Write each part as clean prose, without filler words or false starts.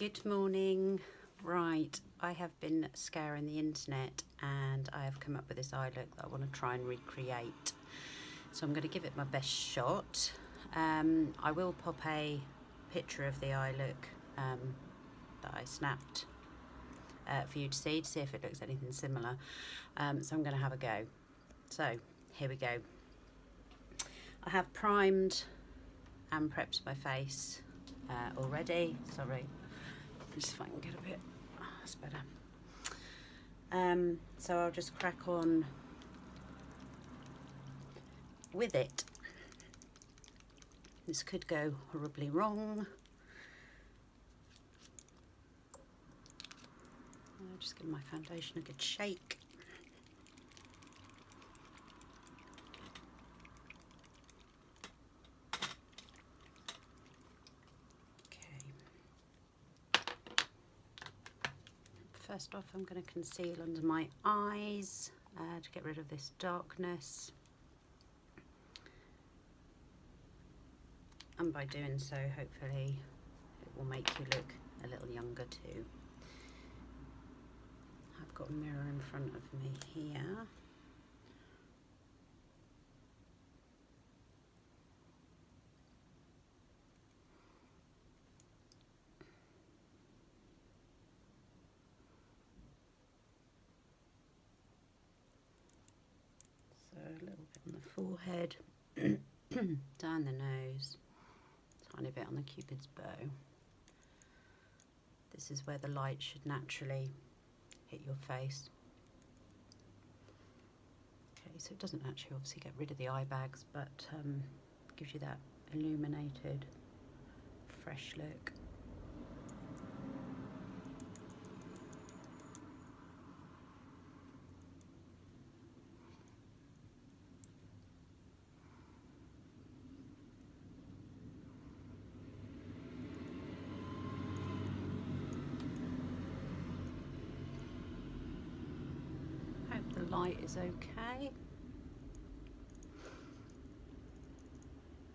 Good morning. Right, I have been scouring the internet and I have come up with this eye look that I want to try and recreate. So I'm going to give it my best shot. I will pop a picture of the eye look that I snapped for you to see if it looks anything similar. So I'm going to have a go. So here we go. I have primed and prepped my face already. Sorry. Just if I can get a bit, that's better. So I'll just crack on with it. This could go horribly wrong. I'll just give my foundation a good shake. First off, I'm going to conceal under my eyes to get rid of this darkness. And by doing so, hopefully, it will make you look a little younger too. I've got a mirror in front of me here. A little bit on the forehead, down the nose, tiny bit on the Cupid's bow. This is where the light should naturally hit your face. Okay, so it doesn't actually obviously get rid of the eye bags, but gives you that illuminated, fresh look. Hope the light is okay.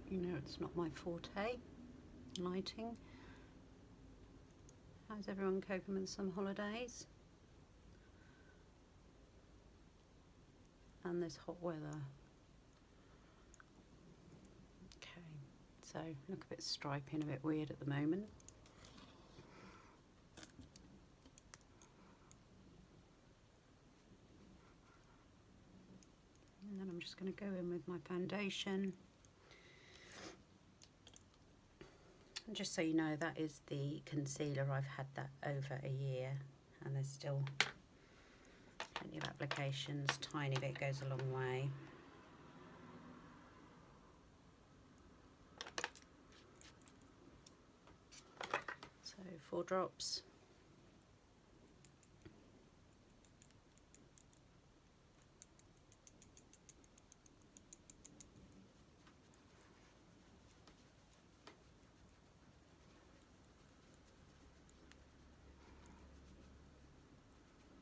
You know it's not my forte, lighting. How's everyone coping with some holidays? And this hot weather. Okay, so look a bit stripy and a bit weird at the moment. And then I'm just going to go in with my foundation. And just so you know, that is the concealer. I've had that over a year and there's still plenty of applications. Tiny bit goes a long way. So 4 drops.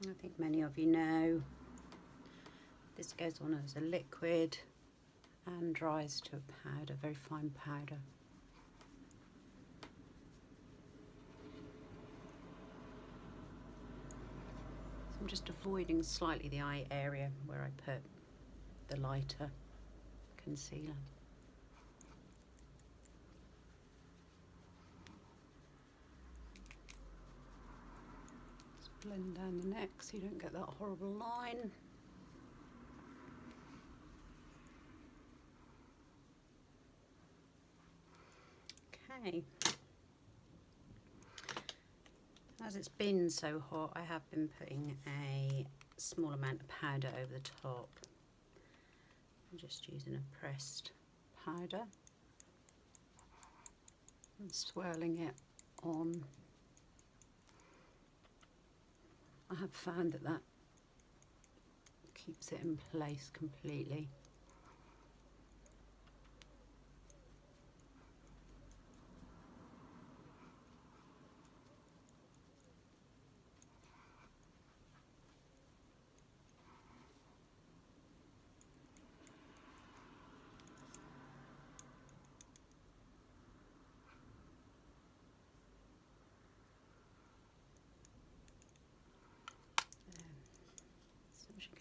I think many of you know this goes on as a liquid and dries to a powder, very fine powder. So I'm just avoiding slightly the eye area where I put the lighter concealer. Blend down the neck so you don't get that horrible line. Okay. As it's been so hot, I have been putting a small amount of powder over the top. I'm just using a pressed powder and swirling it on. I have found that keeps it in place completely.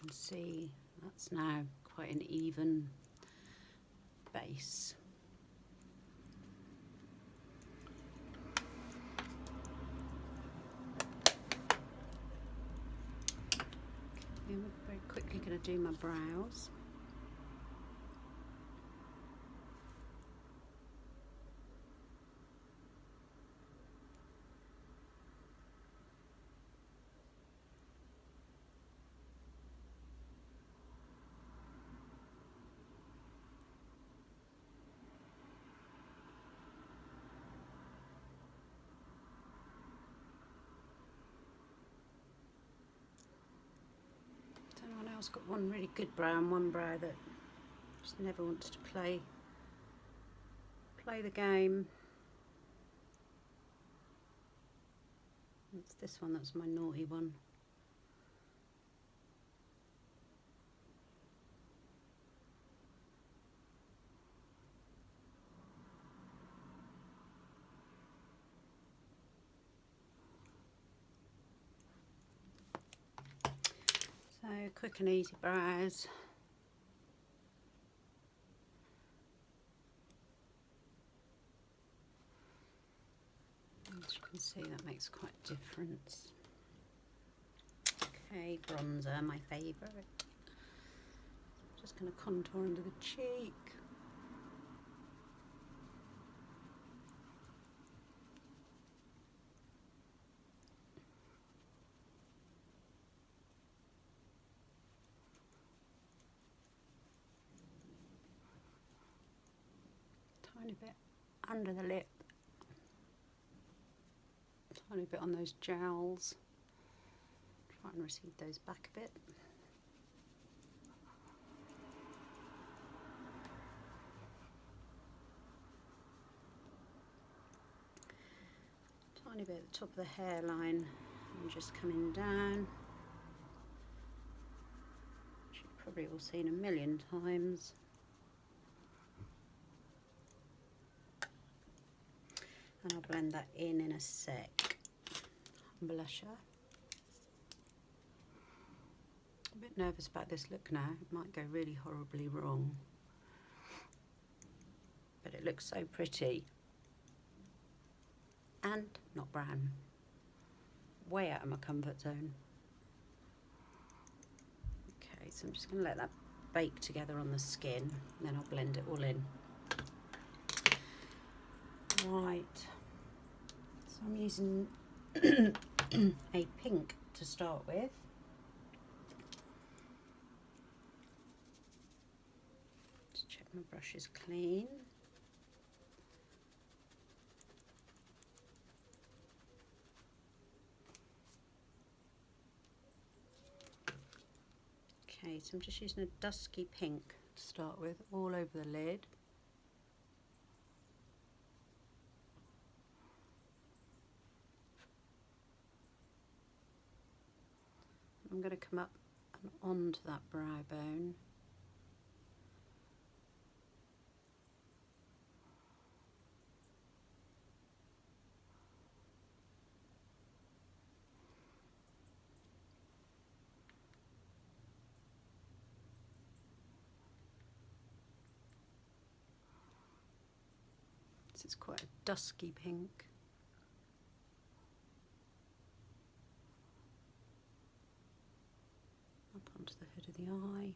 can see that's now quite an even base. Okay, we're very quickly going to do my brows. Anyone else got one really good brow and one brow that just never wants to play the game? It's this one that's my naughty one. So quick and easy brows. As you can see, that makes quite a difference. Okay, bronzer, my favourite. Just going to contour under the cheek. Tiny bit under the lip. Tiny bit on those jowls. Try and recede those back a bit. Tiny bit at the top of the hairline and just coming down. Which you've probably all seen a million times. And I'll blend that in a sec. Blusher. A bit nervous about this look now. It might go really horribly wrong. But it looks so pretty. And not brown. Way out of my comfort zone. Okay, so I'm just going to let that bake together on the skin. And then I'll blend it all in. Right. So I'm using a pink to start with. Just check my brush is clean. Okay, so I'm just using a dusky pink to start with, all over the lid. I'm going to come up and onto that brow bone. This is quite a dusky pink. Up onto the hood of the eye.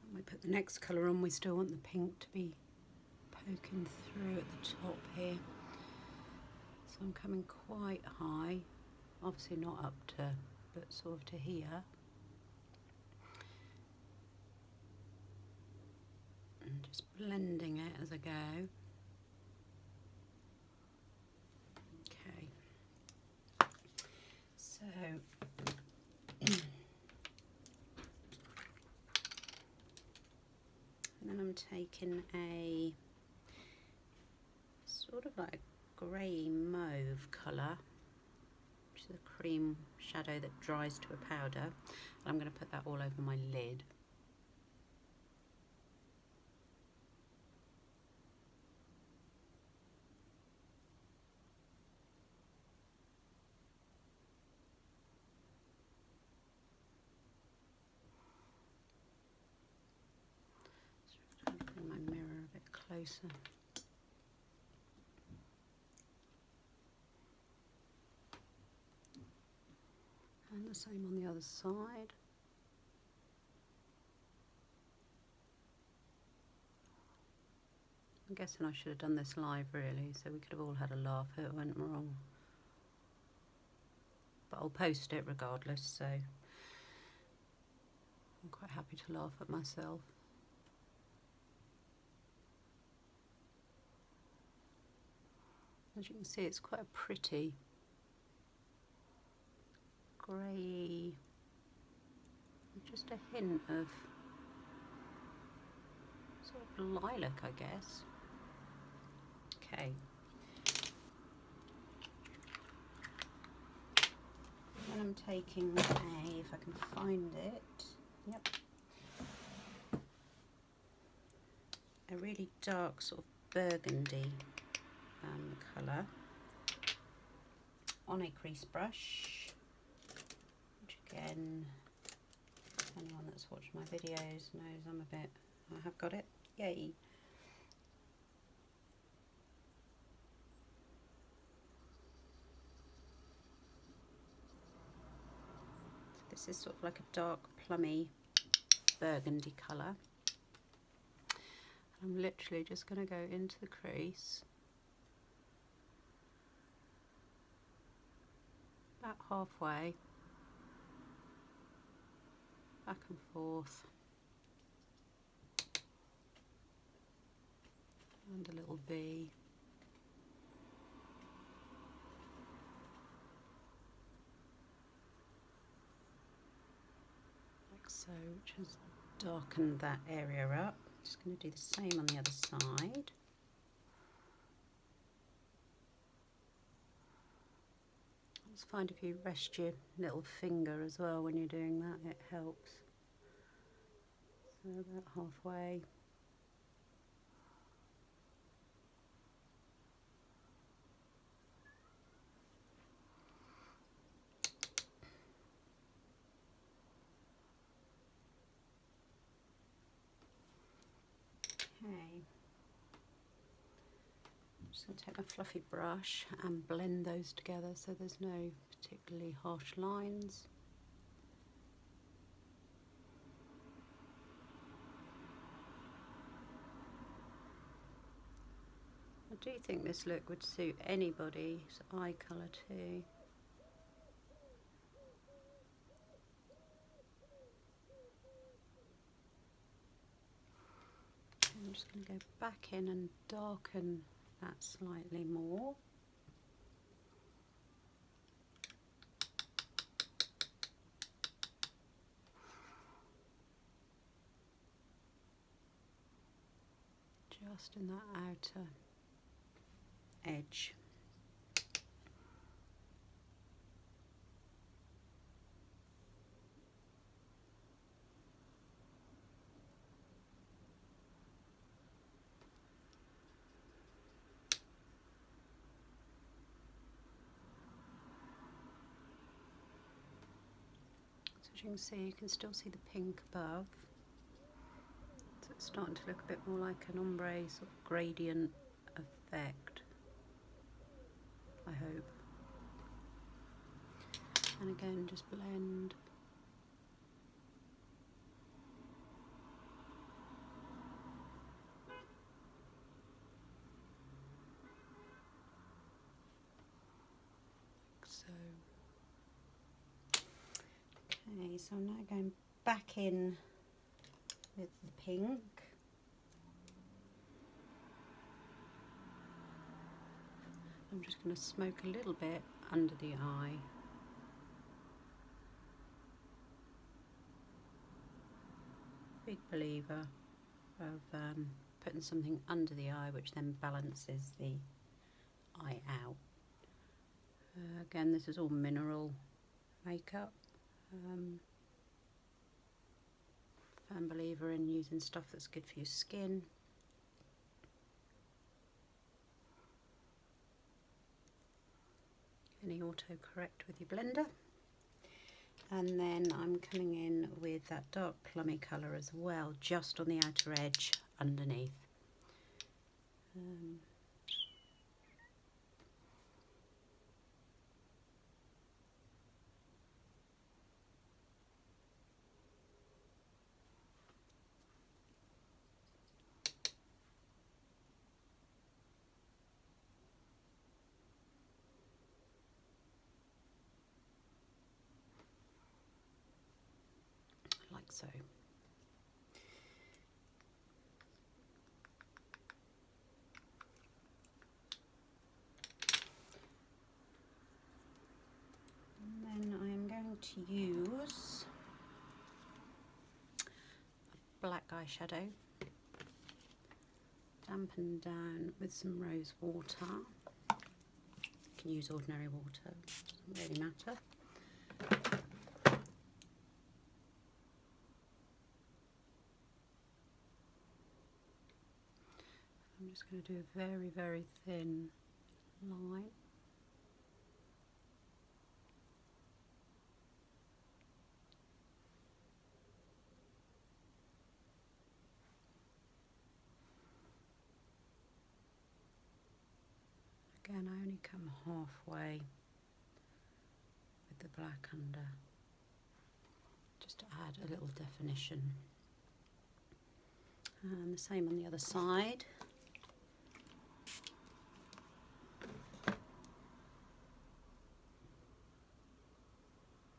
When we put the next colour on, we still want the pink to be poking through at the top here. So I'm coming quite high, obviously not up to, but sort of to here. And just blending it as I go. Okay. So, and then I'm taking a sort of like a grey mauve colour, which is which is a cream shadow that dries to a powder. And I'm going to put that all over my lid. So bring my mirror a bit closer. And the same on the other side. I'm guessing I should have done this live really, so we could have all had a laugh if it went wrong. But I'll post it regardless, so I'm quite happy to laugh at myself. As you can see, it's quite a pretty grey, just a hint of sort of lilac, I guess. Okay. Then I'm taking a, if I can find it, yep, a really dark sort of burgundy colour on a crease brush, which again, anyone that's watched my videos knows I'm a bit, I have got it, yay. So this is sort of like a dark plummy burgundy colour. I'm literally just going to go into the crease about halfway, back and forth, and a little V. Like so, which has darkened that area up. Just going to do the same on the other side. Just find if you rest your little finger as well when you're doing that, it helps. So about halfway. Okay. I'm just going to take my fluffy brush and blend those together so there's no particularly harsh lines. I do think this look would suit anybody's eye colour too. I'm just going to go back in and darken that slightly more. Just in that outer edge. So as you can see, you can still see the pink above. So it's starting to look a bit more like an ombre sort of gradient effect, I hope. And again, just blend. Like so. Okay, so I'm now going back in with the pink. I'm just going to smoke a little bit under the eye. Big believer of putting something under the eye which then balances the eye out. Again, this is all mineral makeup. Firm believer in using stuff that's good for your skin. Any autocorrect with your blender. And then I'm coming in with that dark plummy colour as well, just on the outer edge underneath. Like so. And then I'm going to use a black eyeshadow, dampened down with some rose water. You can use ordinary water, doesn't really matter. I'm just going to do a very, very thin line. Again, I only come halfway with the black under, just to add a little definition. And the same on the other side.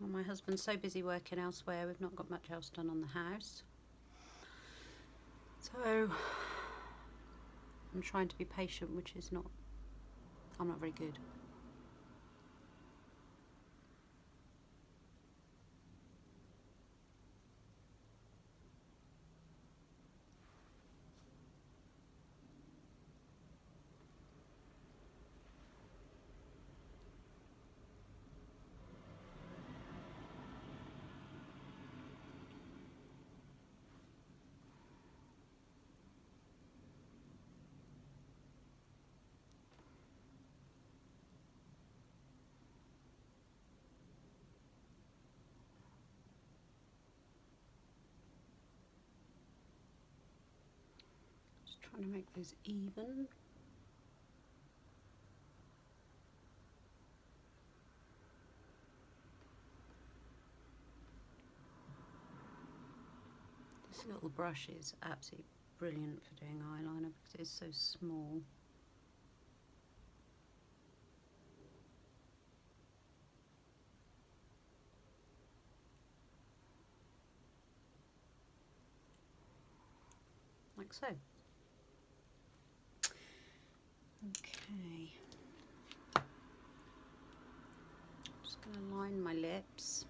Well, my husband's so busy working elsewhere, we've not got much else done on the house. So I'm trying to be patient, which is not, I'm not very good. Trying to make those even. This little brush is absolutely brilliant for doing eyeliner because it's so small. Like so. Okay, just going to line my lips.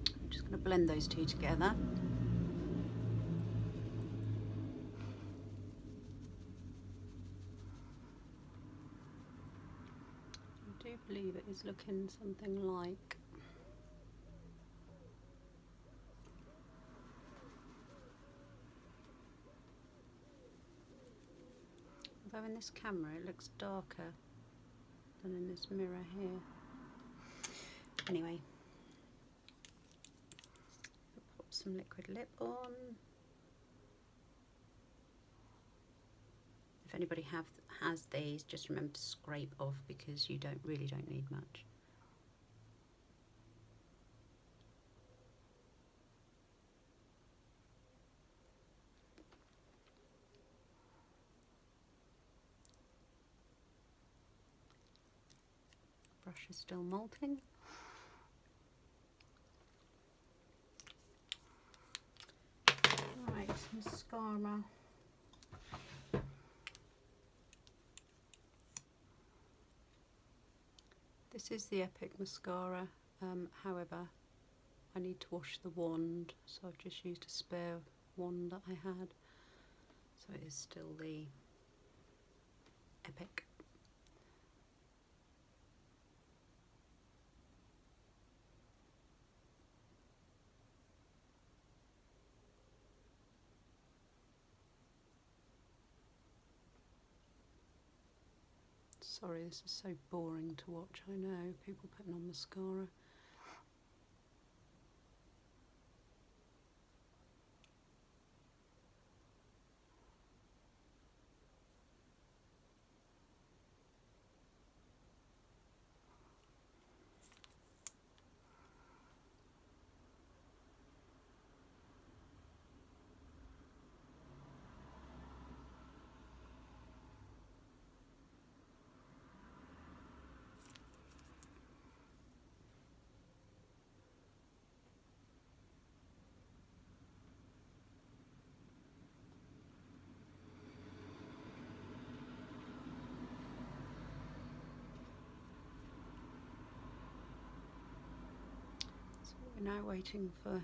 I'm just going to blend those two together. I do believe it is looking something like although in this camera it looks darker than in this mirror here. Anyway, I'll pop some liquid lip on. If anybody has these, just remember to scrape off because you really don't need much. Brush is still molting. mascara. This is the Epic mascara, however I need to wash the wand, so I've just used a spare wand that I had. So it is still the Epic. Sorry, this is so boring to watch, I know, people putting on mascara. We're now waiting for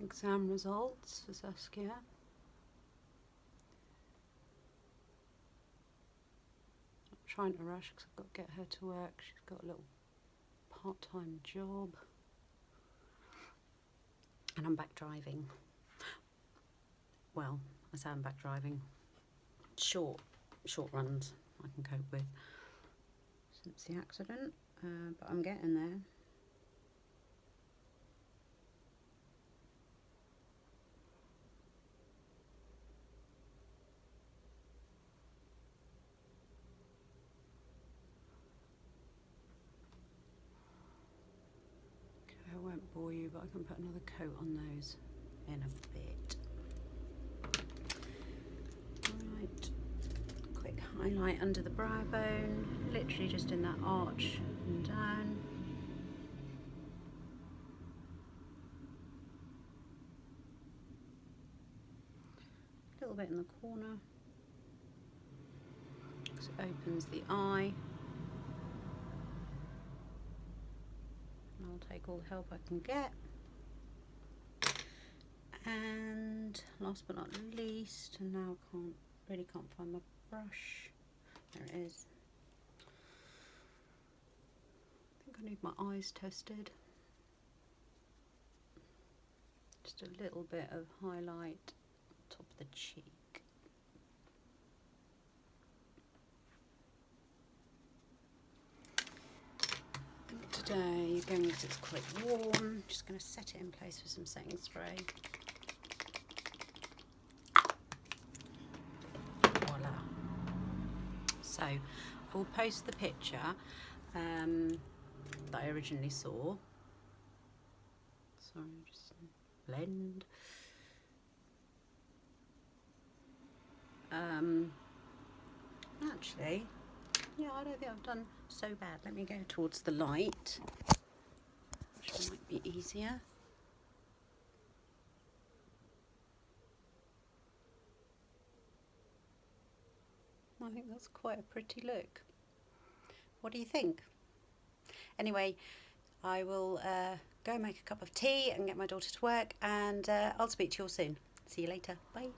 exam results for Saskia. Not trying to rush because I've got to get her to work. She's got a little part-time job. And I'm back driving. Well, I say I'm back driving. Short runs I can cope with since the accident, but I'm getting there. I won't bore you, but I can put another coat on those in a bit. Right, quick highlight under the brow bone, literally just in that arch and down. A little bit in the corner, because it opens the eye. I'll take all the help I can get. And last but not least, and now I really can't find my brush. There it is. I think I need my eyes tested. Just a little bit of highlight top of the cheek. Today, again because it's quite warm, just going to set it in place with some setting spray. Voila. So I will post the picture that I originally saw. Sorry, just blend. Actually, yeah, I don't think I've done so bad. Let me go towards the light, which might be easier. I think that's quite a pretty look. What do you think? Anyway, I will go make a cup of tea and get my daughter to work, and I'll speak to you all soon. See you later. Bye.